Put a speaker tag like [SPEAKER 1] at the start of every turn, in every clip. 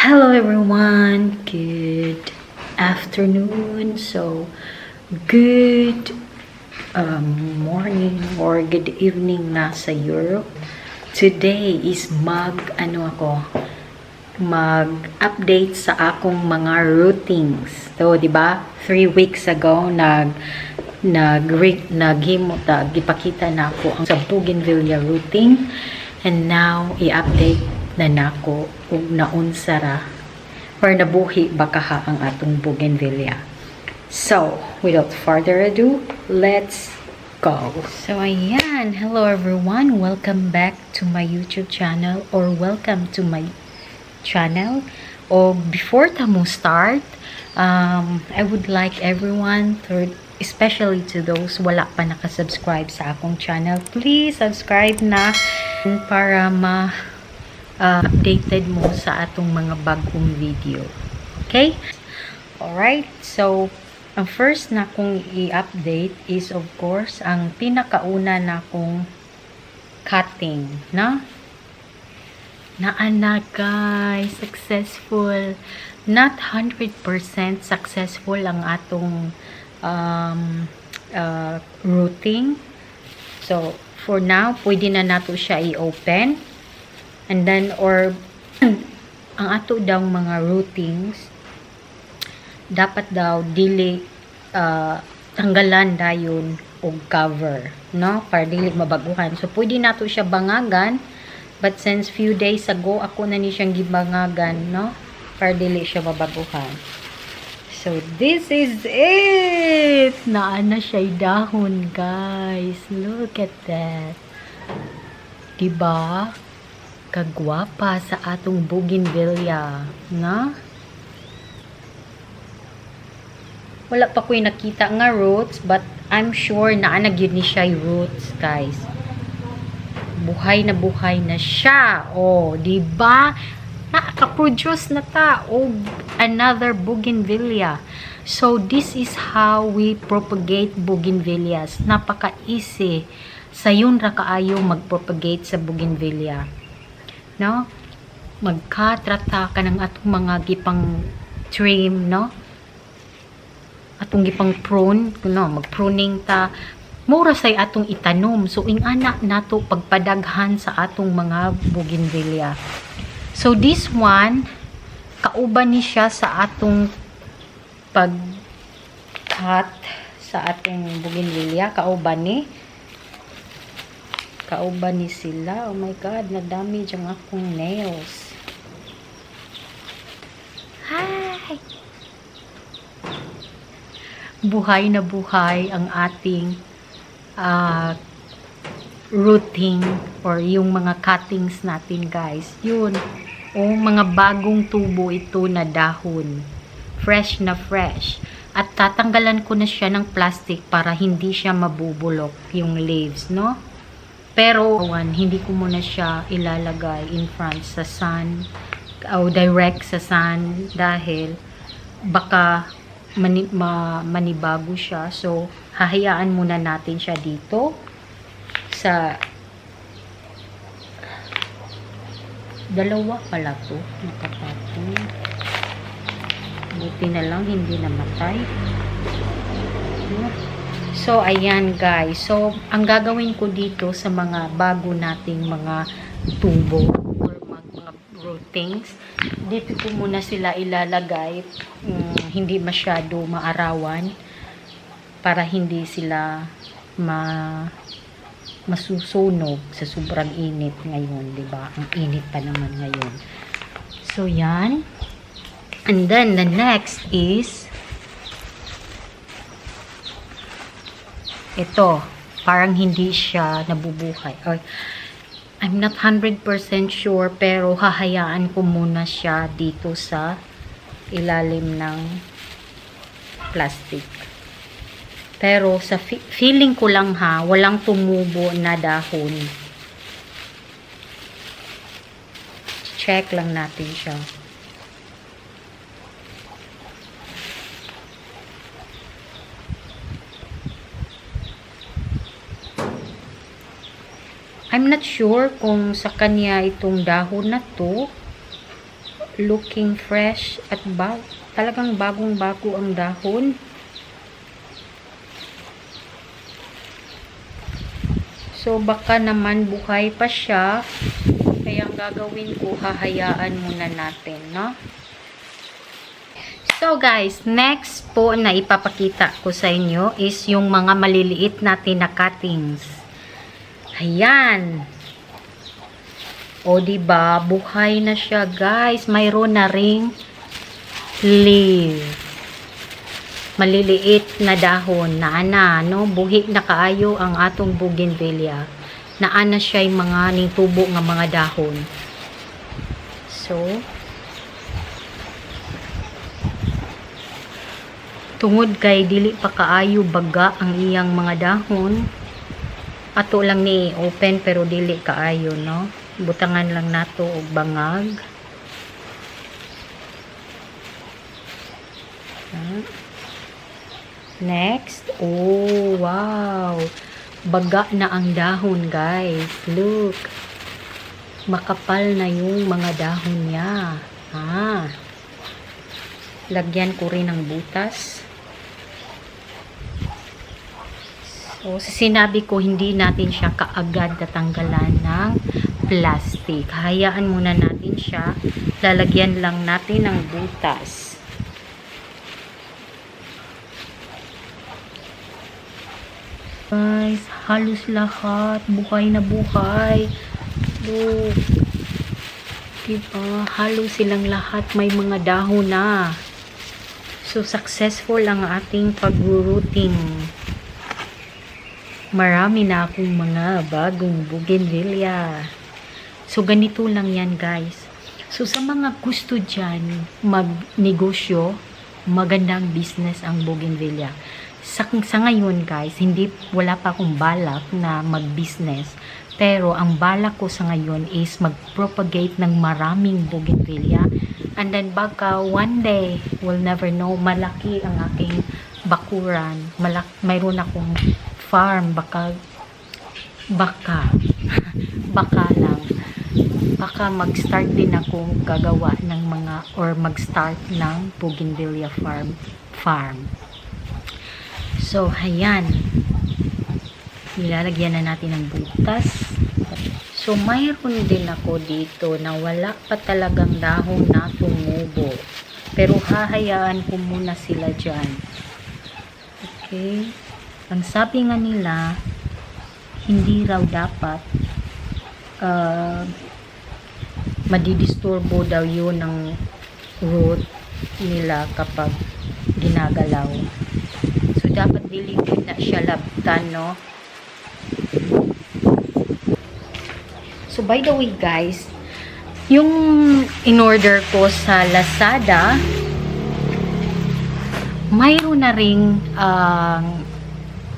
[SPEAKER 1] Hello everyone, good afternoon. Good morning or good evening na sa Europe. Today is mag-update sa akong mga routines. So, di ba? 3 weeks ago gipakita na ako ang sa Bougainvillea routine, and now i-update na nako kung naunsara or nabuhi bakaha ang atong Bougainvillea. So, without further ado, let's go. So, ayan. Hello everyone. Welcome back to my YouTube channel, or welcome to my channel. O before tamo start, I would like everyone, especially to those wala pa nakasubscribe sa akong channel, please subscribe na para updated mo sa atong mga bagong video. Okay? Alright, so ang first na kong i-update is of course ang pinakauna na kong cutting, no? Naana guys, successful. Not 100% successful ang atong routing. So for now, pwede na nato siya i-open. And then, or ang ato daw mga routings, dapat daw dili tanggalan dayon og cover, no? Para dili mabaguhan. So pwede nato siya bangagan, but since few days ago ako na ni siyang gibangagan, no? Para dili siya mabaguhan. So this is it. Naana siya dahon, guys. Look at that. Diba? Kagwapa sa atong Bougainvillea, na? Wala pa ko'y nakita nga roots, but I'm sure na nagyud ni siya roots, guys. Buhay na siya. Oh, di ba? Naka-produce na ta og another Bougainvillea. So this is how we propagate Bougainvilleas. Napaka-easy. Sayon ra kaayo mag-propagate sa Bougainvillea. No? Magkatrata ka ng atong mga gipang trim, no? Atong gipang prune, no? Mag-pruning ta. Mura say atong itanom. So, ingana nato pagpadaghan sa atong mga Bougainvillea. So, this one, kauban ni siya sa atong pag-cut sa atong Bougainvillea. Kauban ni sila. Oh my God, nadami dyan akong nails. Hi! Buhay na buhay ang ating rooting or yung mga cuttings natin, guys. Yun. O, mga bagong tubo ito na dahon. Fresh na fresh. At tatanggalan ko na siya ng plastic para hindi siya mabubulok yung leaves, no? Pero, hindi ko muna siya ilalagay in front sa sun o direct sa sun dahil baka manibago siya. So, hahayaan muna natin siya dito sa dalawa pala to. Nakapatong. Buti na lang, hindi namatay. So, ayan guys. So, ang gagawin ko dito sa mga bago nating mga tubo or mga rootings, dito ko muna sila ilalagay, hindi masyado maarawan para hindi sila masusunog sa sobrang init ngayon, 'di ba? Ang init pa naman ngayon. So, yan. And then, the next is ito, parang hindi siya nabubuhay. Or, I'm not 100% sure, pero hahayaan ko muna siya dito sa ilalim ng plastic. Pero sa feeling ko lang ha, walang tumubo na dahon. Check lang natin siya. I'm not sure kung sa kanya itong dahon na to looking fresh at talagang bagong-bago ang dahon. So, baka naman buhay pa siya. Kaya ang gagawin ko, hahayaan muna natin, no? So, guys, next po na ipapakita ko sa inyo is yung mga maliliit natin na cuttings. Ayan. O, diba? Buhay na siya, guys. Mayroon na ring leaf. Maliliit na dahon na no? Buhi na kaayo ang atong bougainvillea. Naana siya yung mga nitubo nga mga dahon. So, tungod kay dili pa kaayo baga ang iyang mga dahon. Ato lang ni open pero dili kaayo, no? Butangan lang nato og bangag. Next, oh wow, baga na ang dahon, guys. Look, makapal na yung mga dahon niya. Lagyan ko rin ng butas. So, sinabi ko hindi natin siya kaagad tatanggalan ng plastic. Hayaan muna natin siya. Lalagyan lang natin ng butas. Guys, halos lahat buhay na buhay. Look. Diba? Halos silang lahat may mga dahon na. So, successful ang ating pag-rooting. Marami na akong mga bagong bougainvillea. So, ganito lang yan, guys. So, sa mga gusto dyan mag-negosyo, magandang business ang bougainvillea. Sa ngayon, guys, wala pa akong balak na mag-business. Pero, ang balak ko sa ngayon is mag-propagate ng maraming bougainvillea. And then, baka one day, we'll never know, malaki ang aking bakuran. Mayroon akong farm. Baka lang. Baka mag-start din akong gagawa ng or mag-start ng bougainvillea farm. So, ayan. Nilalagyan na natin ng butas. So, mayroon din ako dito na wala pa talagang dahon na tumubo. Pero, hahayaan ko muna sila dyan. Okay. Ang sabi nga nila, hindi raw dapat madidisturbo daw yun ng root nila kapag ginagalaw. So, dapat diligid na siya labtan, no? So, by the way, guys, yung in-order ko sa Lazada, mayroon na ring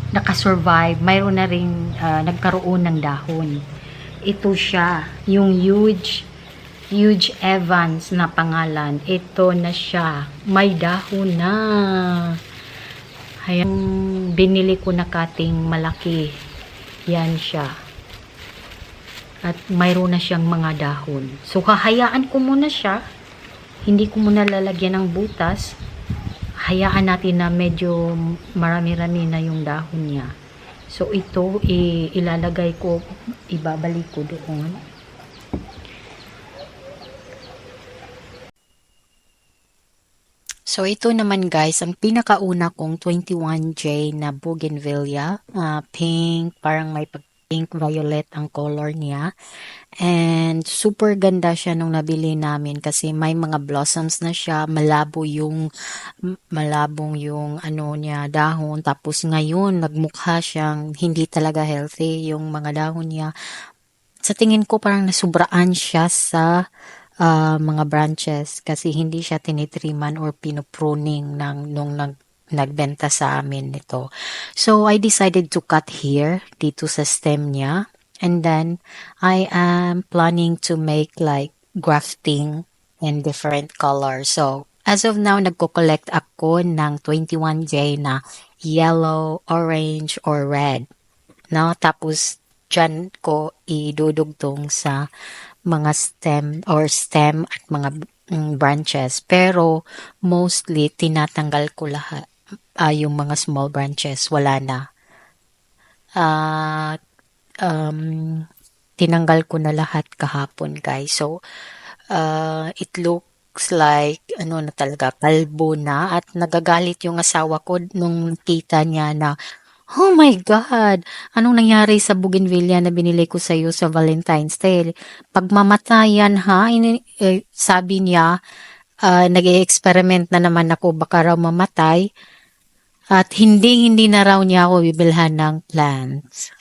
[SPEAKER 1] nakasurvive, mayroon na ring nagkaroon ng dahon. Ito siya, yung huge Evans na pangalan. Ito na siya, may dahon na. Ayan, binili ko na cutting malaki. Yan siya. At mayroon na siyang mga dahon. So, hahayaan ko muna siya. Hindi ko muna lalagyan ng butas. Hayaan natin na medyo marami-rami na yung dahon niya. So, ito, ilalagay ko, ibabalik ko doon. So, ito naman guys, ang pinakauna kong 21J na bougainvillea. Pink, parang may pink violet ang color niya. And super ganda siya nung nabili namin kasi may mga blossoms na siya, malabong yung ano niya, dahon. Tapos ngayon, nagmukha siyang hindi talaga healthy yung mga dahon niya. Sa tingin ko parang nasubraan siya sa mga branches kasi hindi siya tinitriman or pinupruning nung nagbenta sa amin nito. So, I decided to cut here, dito sa stem niya. And then, I am planning to make like grafting in different colors. So, as of now, nagko-collect ako ng 21J na yellow, orange, or red. No? Tapos, dyan ko idudugtong sa mga stem at mga branches. Pero mostly tinatanggal ko lahat. Yung mga small branches, wala na. At tinanggal ko na lahat kahapon, guys. So, it looks like, ano na talaga, kalbo na. At nagagalit yung asawa ko nung kita niya na, oh my God, anong nangyari sa bougainvillea na binili ko sa iyo sa Valentine's Day? Pagmamatayan ha, sabi niya, nag-experiment na naman ako, baka raw mamatay. At hindi na raw niya ako bibilhan ng plants.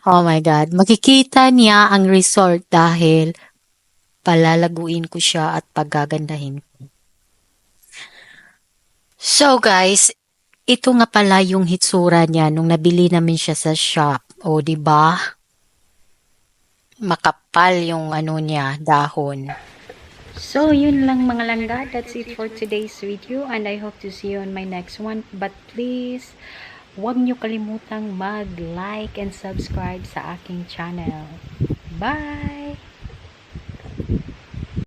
[SPEAKER 1] Oh my God. Makikita niya ang resort dahil palalaguin ko siya at paggagandahin ko. So guys, ito nga pala yung hitsura niya nung nabili namin siya sa shop. O, di ba? Makapal yung ano niya, dahon. So, yun lang mga langga. That's it for today's video and I hope to see you on my next one. But please, huwag nyo kalimutang mag-like and subscribe sa aking channel. Bye!